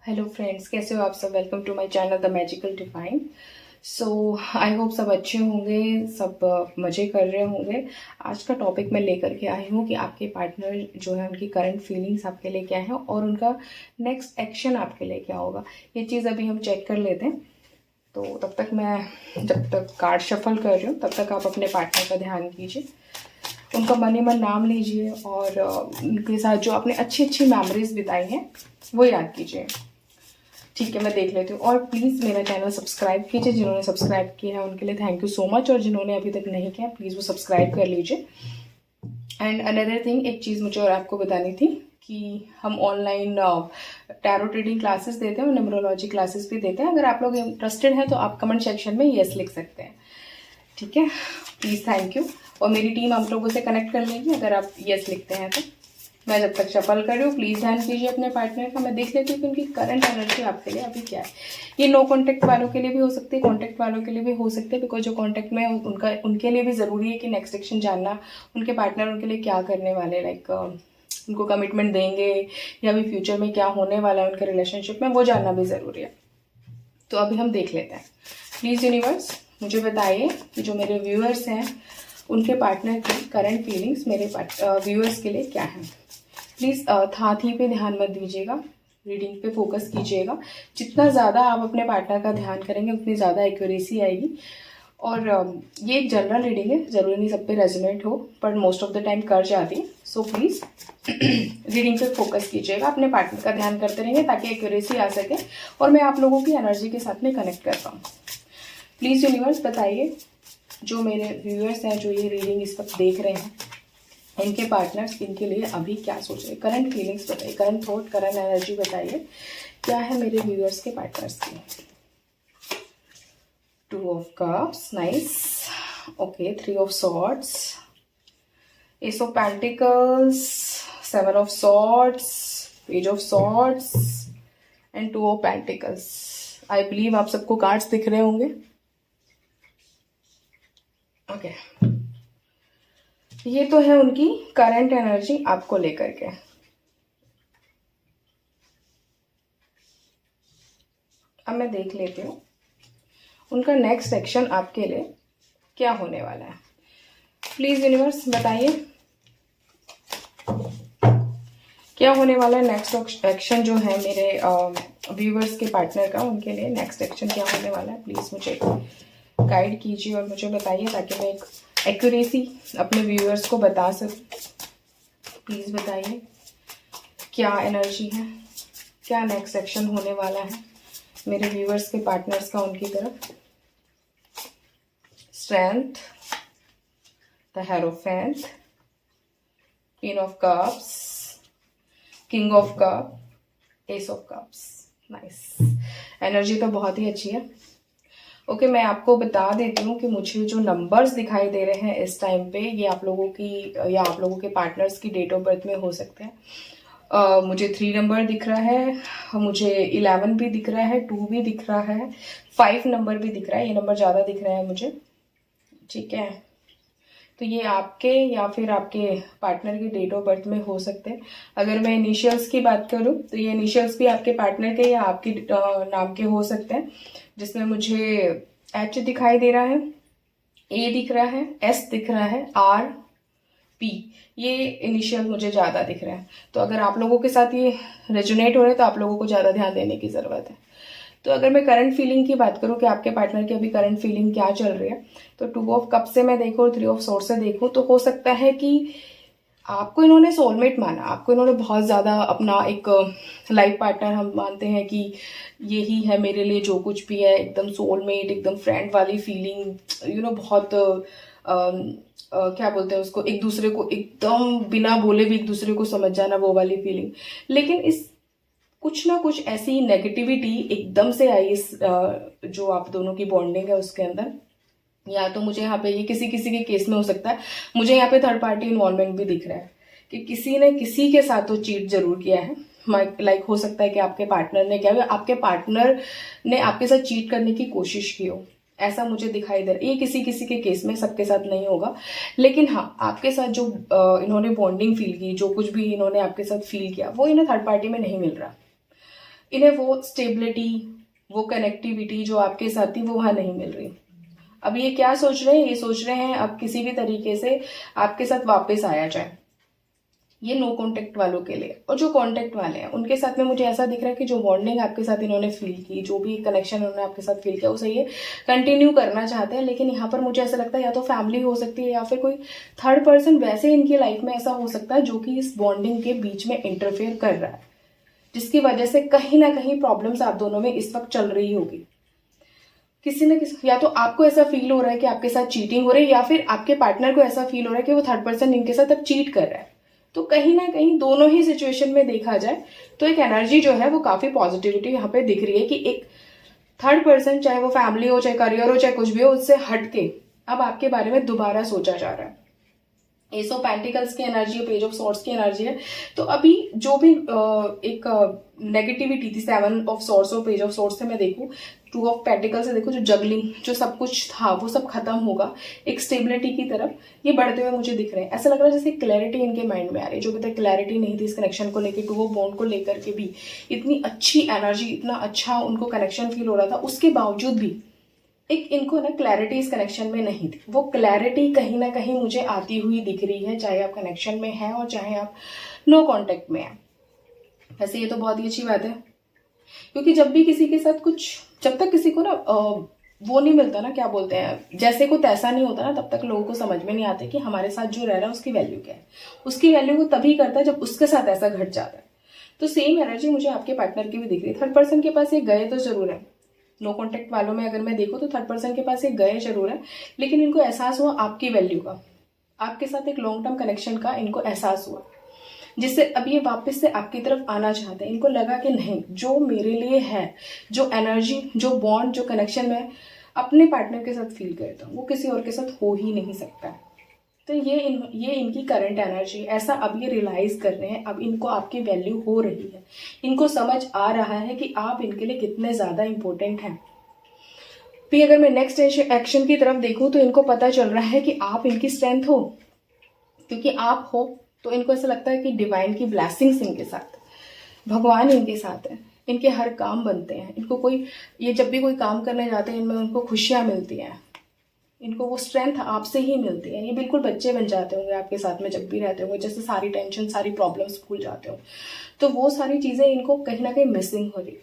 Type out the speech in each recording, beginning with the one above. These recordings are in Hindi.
हेलो फ्रेंड्स, कैसे हो आप सब। Welcome to my channel the Magical Divine. So I hope सब अच्छे होंगे, सब मज़े कर रहे होंगे। आज का टॉपिक मैं लेकर के आई हूँ कि आपके पार्टनर जो है उनकी करंट फीलिंग्स आपके लिए क्या है और उनका नेक्स्ट एक्शन आपके लिए क्या होगा। ये चीज़ अभी हम चेक कर लेते हैं। तो जब तक कार्ड शफल कर रही हूँ तब तक आप अपने पार्टनर का ध्यान कीजिए, उनका मन ही मन नाम लीजिए और उनके साथ जो आपने अच्छी अच्छी मेमोरीज बिताई हैं वो याद कीजिए। ठीक है, मैं देख लेती हूँ। और प्लीज़ मेरा चैनल सब्सक्राइब कीजिए। जिन्होंने सब्सक्राइब किया है उनके लिए थैंक यू सो मच, और जिन्होंने अभी तक नहीं किया प्लीज़ वो सब्सक्राइब कर लीजिए। एंड अनदर थिंग, एक चीज़ मुझे और आपको बतानी थी कि हम ऑनलाइन टैरो ट्रीडिंग क्लासेस देते हैं और न्यूमरोलॉजी क्लासेस भी देते हैं। अगर आप लोग इंटरेस्टेड हैं तो आप कमेंट सेक्शन में येस लिख सकते हैं। ठीक है, प्लीज़ थैंक यू। और मेरी टीम आप लोगों से कनेक्ट कर लेगी अगर आप येस लिखते हैं तो। मैं जब तक शफल कर रही हूँ प्लीज़ ध्यान कीजिए अपने पार्टनर का। मैं देख लेती हूँ कि उनकी करंट एनर्जी आपके लिए अभी क्या है। ये नो कांटेक्ट वालों के लिए भी हो सकती है, कांटेक्ट वालों के लिए भी हो सकते हैं, बिकॉज जो कांटेक्ट में उनके लिए भी ज़रूरी है कि नेक्स्ट एक्शन जानना उनके पार्टनर उनके लिए क्या करने वाले, लाइक उनको कमिटमेंट देंगे या भी फ्यूचर में क्या होने वाला है उनके रिलेशनशिप में, वो जानना भी ज़रूरी है। तो अभी हम देख लेते हैं। प्लीज़ यूनिवर्स मुझे बताइए कि जो मेरे व्यूअर्स हैं उनके पार्टनर की करंट फीलिंग्स मेरे व्यूअर्स के लिए क्या है। प्लीज़ थाथी पे ध्यान मत दीजिएगा, रीडिंग पे फोकस कीजिएगा। जितना ज़्यादा आप अपने पार्टनर का ध्यान करेंगे उतनी ज़्यादा एक्यूरेसी आएगी। और ये एक जनरल रीडिंग है, ज़रूरी नहीं सब पे रेजोनेट हो, पर मोस्ट ऑफ द टाइम कर जाती है। सो प्लीज़ रीडिंग पे फोकस कीजिएगा, अपने पार्टनर का ध्यान करते रहेंगे ताकि एक्यूरेसी आ सके और मैं आप लोगों की एनर्जी के साथ में कनेक्ट कर पाऊँ। प्लीज़ यूनिवर्स बताइए जो मेरे व्यूअर्स हैं जो ये रीडिंग इस वक्त देख रहे हैं, इनके पार्टनर्स इनके लिए अभी क्या सोच रहे हैं। करंट फीलिंग्स बताइए, करंट थॉट, करंट एनर्जी बताइए क्या है मेरे व्यूअर्स के पार्टनर्स की। 2 of cups, nice. Okay, 3 of swords, S of pentacles, 7 of swords, page of swords and 2 of pentacles. I believe आप सबको कार्ड्स दिख रहे होंगे। ओके, ये तो है उनकी करंट एनर्जी आपको लेकर के। अब मैं देख लेती हूँ उनका नेक्स्ट एक्शन आपके लिए क्या होने वाला है। प्लीज यूनिवर्स बताइए क्या होने वाला है नेक्स्ट एक्शन जो है मेरे व्यूवर्स के पार्टनर का, उनके लिए नेक्स्ट एक्शन क्या होने वाला है। प्लीज मुझे गाइड कीजिए और मुझे बताइए ताकि मैं एक एक्यूरेसी अपने व्यूअर्स को बता सकूं। प्लीज़ बताइए क्या एनर्जी है, क्या नेक्स्ट सेक्शन होने वाला है मेरे व्यूअर्स के पार्टनर्स का उनकी तरफ। Strength, the hierophant, queen of cups, king of cup, S of cups. Nice, energy तो बहुत ही अच्छी है। ओके, मैं आपको बता देती हूँ कि मुझे जो नंबर्स दिखाई दे रहे हैं इस टाइम पे ये आप लोगों की या आप लोगों के पार्टनर्स की डेट ऑफ बर्थ में हो सकते हैं। मुझे 3 नंबर दिख रहा है, मुझे 11 भी दिख रहा है, 2 भी दिख रहा है, 5 नंबर भी दिख रहा है। ये नंबर ज़्यादा दिख रहा है मुझे। ठीक है, तो ये आपके या फिर आपके पार्टनर की डेट ऑफ बर्थ में हो सकते हैं। अगर मैं इनिशियल्स की बात करूं तो ये इनिशियल्स भी आपके पार्टनर के या आपके नाम के हो सकते हैं, जिसमें मुझे एच दिखाई दे रहा है, ए दिख रहा है, एस दिख रहा है, आर, पी, ये इनिशियल मुझे ज़्यादा दिख रहा है। तो अगर आप लोगों के साथ ये रेजोनेट हो रहे हैं तो आप लोगों को ज़्यादा ध्यान देने की ज़रूरत है। तो अगर मैं करंट फीलिंग की बात करूं कि आपके पार्टनर की अभी करंट फीलिंग क्या चल रही है, तो 2 ऑफ कप से मैं देखूं और 3 ऑफ सोर्स से देखूं तो हो सकता है कि आपको इन्होंने सोलमेट माना, आपको इन्होंने बहुत ज़्यादा अपना एक लाइफ पार्टनर हम मानते हैं कि यही है मेरे लिए जो कुछ भी है, एकदम सोलमेट, एकदम फ्रेंड वाली फीलिंग, बहुत क्या बोलते हैं उसको, एक दूसरे को एकदम बिना बोले भी एक दूसरे को समझ जाना, वो वाली फीलिंग। लेकिन इस कुछ ना कुछ ऐसी नेगेटिविटी एकदम से आई इस जो आप दोनों की बॉन्डिंग है उसके अंदर। या तो मुझे यहाँ पे ये किसी किसी के केस में हो सकता है, मुझे यहाँ पे थर्ड पार्टी इन्वॉल्वमेंट भी दिख रहा है कि किसी ने किसी के साथ तो चीट जरूर किया है। लाइक हो सकता है कि आपके पार्टनर ने क्या, आपके पार्टनर ने आपके साथ चीट करने की कोशिश की हो, ऐसा मुझे दिखाई दे रहा है। ये किसी किसी के केस में, सबके साथ नहीं होगा, लेकिन हाँ आपके साथ जो इन्होंने बॉन्डिंग फील की, जो कुछ भी इन्होंने आपके साथ फील किया वो इन्हें थर्ड पार्टी में नहीं मिल रहा। इन्हें वो स्टेबिलिटी, वो कनेक्टिविटी जो आपके साथ थी वो वहां नहीं मिल रही। अब ये क्या सोच रहे हैं, ये सोच रहे हैं अब किसी भी तरीके से आपके साथ वापस आया जाए। ये नो कांटेक्ट वालों के लिए। और जो कांटेक्ट वाले हैं उनके साथ में मुझे ऐसा दिख रहा है कि जो बॉन्डिंग आपके साथ इन्होंने फील की, जो भी कनेक्शन उन्होंने आपके साथ फील किया, उसे ये कंटिन्यू करना चाहते हैं। लेकिन यहाँ पर मुझे ऐसा लगता है या तो फैमिली हो सकती है या फिर कोई थर्ड पर्सन वैसे इनकी लाइफ में ऐसा हो सकता है जो कि इस बॉन्डिंग के बीच में इंटरफेयर कर रहा है, जिसकी वजह से कहीं ना कहीं प्रॉब्लम्स आप दोनों में इस वक्त चल रही होगी। किसी न किसी, या तो आपको ऐसा फील हो रहा है कि आपके साथ चीटिंग हो रही है, या फिर आपके पार्टनर को ऐसा फील हो रहा है कि वो थर्ड पर्सन इनके साथ अब चीट कर रहा है। तो कहीं ना कहीं दोनों ही सिचुएशन में देखा जाए तो एक एनर्जी जो है वो काफी पॉजिटिविटी यहाँ पे दिख रही है कि एक थर्ड पर्सन, चाहे वो फैमिली हो, चाहे करियर हो, चाहे कुछ भी हो, उससे हटके अब आपके बारे में दोबारा सोचा जा रहा है। एस ऑफ पेंटिकल्स की एनर्जी है, पेज ऑफ सॉर्ड्स की एनर्जी है। तो अभी जो भी एक नेगेटिविटी थी 7 ऑफ सॉर्ड्स और पेज ऑफ सॉर्ड्स से मैं देखूं, 2 ऑफ पेंटिकल्स से देखूं, जो जगलिंग, जो सब कुछ था वो सब खत्म होगा, एक स्टेबिलिटी की तरफ ये बढ़ते हुए मुझे दिख रहे हैं। ऐसा लग रहा है जैसे क्लैरिटी इनके माइंड में आ रही है, जो भी तक क्लैरिटी नहीं थी इस कनेक्शन को लेकर, टू ऑफ बॉन्ड को लेकर के भी इतनी अच्छी एनर्जी, इतना अच्छा उनको कनेक्शन फील हो रहा था, उसके बावजूद भी एक इनको ना क्लैरिटी इस कनेक्शन में नहीं थी। वो क्लैरिटी कहीं ना कहीं मुझे आती हुई दिख रही है, चाहे आप कनेक्शन में हैं और चाहे आप नो कांटेक्ट में हैं। वैसे ये तो बहुत ही अच्छी बात है, क्योंकि जब भी किसी के साथ कुछ, जब तक किसी को ना वो नहीं मिलता ना, क्या बोलते हैं, जैसे को तैसा नहीं होता ना, तब तक लोगों को समझ में नहीं आते कि हमारे साथ जो रह रहा है उसकी वैल्यू क्या है। उसकी वैल्यू वो तभी करता है जब उसके साथ ऐसा घट जाता है। तो सेम एनर्जी मुझे आपके पार्टनर की भी दिख रही है। थर्ड पर्सन के पास ये गए तो जरूर है, नो कॉन्टेक्ट वालों में अगर मैं देखूं तो थर्ड पर्सन के पास एक गए जरूर है, लेकिन इनको एहसास हुआ आपकी वैल्यू का, आपके साथ एक लॉन्ग टर्म कनेक्शन का इनको एहसास हुआ, जिससे अब ये वापस से आपकी तरफ आना चाहते हैं। इनको लगा कि नहीं, जो मेरे लिए है, जो एनर्जी, जो बॉन्ड, जो कनेक्शन मैं अपने पार्टनर के साथ फील करता हूँ, वो किसी और के साथ हो ही नहीं सकता। तो ये इनकी करंट एनर्जी, ऐसा अब ये रियलाइज कर रहे हैं, अब इनको आपकी वैल्यू हो रही है, इनको समझ आ रहा है कि आप इनके लिए कितने ज्यादा इंपॉर्टेंट हैं। फिर अगर मैं नेक्स्ट एक्शन की तरफ देखूं तो इनको पता चल रहा है कि आप इनकी स्ट्रेंथ हो, क्योंकि आप हो तो इनको ऐसा लगता है कि डिवाइन की ब्लेसिंग्स इनके साथ, भगवान इनके साथ है, इनके हर काम बनते हैं। इनको कोई, ये जब भी कोई काम करने जाते हैं इनमें उनको खुशियां मिलती हैं, इनको वो स्ट्रेंथ आपसे ही मिलती है। ये बिल्कुल बच्चे बन जाते होंगे आपके साथ में जब भी रहते होंगे, जैसे सारी टेंशन, सारी प्रॉब्लम्स भूल जाते हो। तो वो सारी चीजें इनको कहीं ना कहीं मिसिंग हो रही,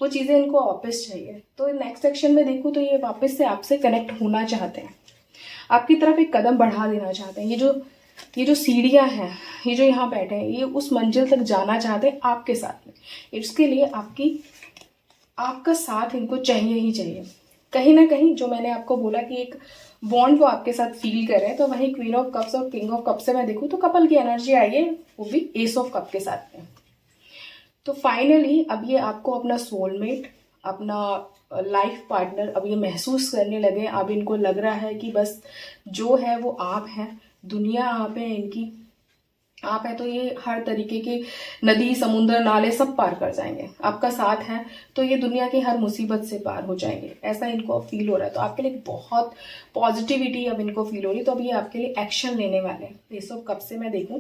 वो चीजें इनको वापस चाहिए। तो नेक्स्ट सेक्शन में देखूं तो ये वापस से आपसे कनेक्ट होना चाहते हैं, आपकी तरफ एक कदम बढ़ा देना चाहते हैं। ये जो सीढ़ियां हैं, ये जो यहाँ बैठे हैं, ये उस मंजिल तक जाना चाहते हैं आपके साथ में। इसके लिए आपका साथ इनको चाहिए ही चाहिए। कहीं ना कहीं जो मैंने आपको बोला कि एक बॉन्ड वो आपके साथ फील कर रहे हैं, तो वहीं क्वीन ऑफ कप्स और किंग ऑफ कप्स से मैं देखूं तो कपल की एनर्जी आई है, वो भी एस ऑफ कप के साथ में। तो फाइनली अब ये आपको अपना सोलमेट, अपना लाइफ पार्टनर अब ये महसूस करने लगे। अब इनको लग रहा है कि बस जो है वो आप हैं, दुनिया आप है इनकी, आप है तो ये हर तरीके की नदी, समुद्र, नाले सब पार कर जाएंगे। आपका साथ है तो ये दुनिया की हर मुसीबत से पार हो जाएंगे, ऐसा इनको अब फील हो रहा है। तो आपके लिए बहुत पॉजिटिविटी अब इनको फील हो रही है। तो अब ये आपके लिए एक्शन लेने वाले हैं। ये सब कब से मैं देखूं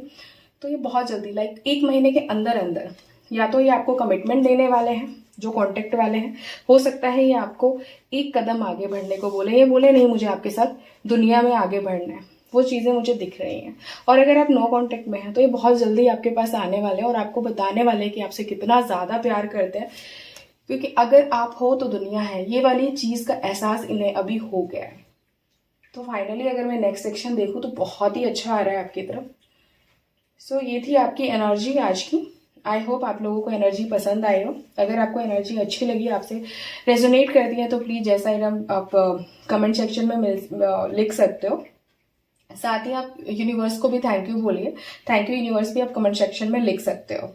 तो ये बहुत जल्दी, लाइक 1 महीने के अंदर अंदर या तो ये आपको कमिटमेंट देने वाले हैं, जो कॉन्टेक्ट वाले हैं। हो सकता है ये आपको एक कदम आगे बढ़ने को बोले, ये बोले नहीं मुझे आपके साथ दुनिया में आगे बढ़ना है, वो चीजें मुझे दिख रही हैं। और अगर आप नो कांटेक्ट में हैं तो ये बहुत जल्दी आपके पास आने वाले हैं और आपको बताने वाले हैं कि आपसे कितना ज्यादा प्यार करते हैं, क्योंकि अगर आप हो तो दुनिया है, ये वाली चीज का एहसास इन्हें अभी हो गया है। तो फाइनली अगर मैं नेक्स्ट सेक्शन देखूं तो बहुत ही अच्छा आ रहा है आपकी तरफ। सो ये थी आपकी एनर्जी आज की। आई होप आप लोगों को एनर्जी पसंद आई हो। अगर आपको एनर्जी अच्छी लगी, आपसे रेजोनेट करती है, तो प्लीज जैसा आप कमेंट सेक्शन में लिख सकते हो। साथ ही आप यूनिवर्स को भी थैंक यू बोलिए, थैंक यू यूनिवर्स भी आप कमेंट सेक्शन में लिख सकते हो।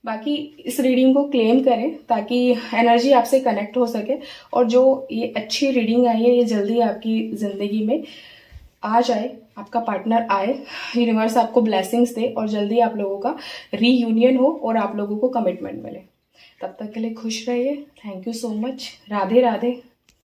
बाकी इस रीडिंग को क्लेम करें ताकि एनर्जी आपसे कनेक्ट हो सके, और जो ये अच्छी रीडिंग आई है ये जल्दी आपकी जिंदगी में आ जाए, आपका पार्टनर आए, यूनिवर्स आपको ब्लेसिंग्स दे और जल्दी आप लोगों का रीयूनियन हो और आप लोगों को कमिटमेंट मिले। तब तक के लिए खुश रहिए। Thank you so much. Radhe Radhe.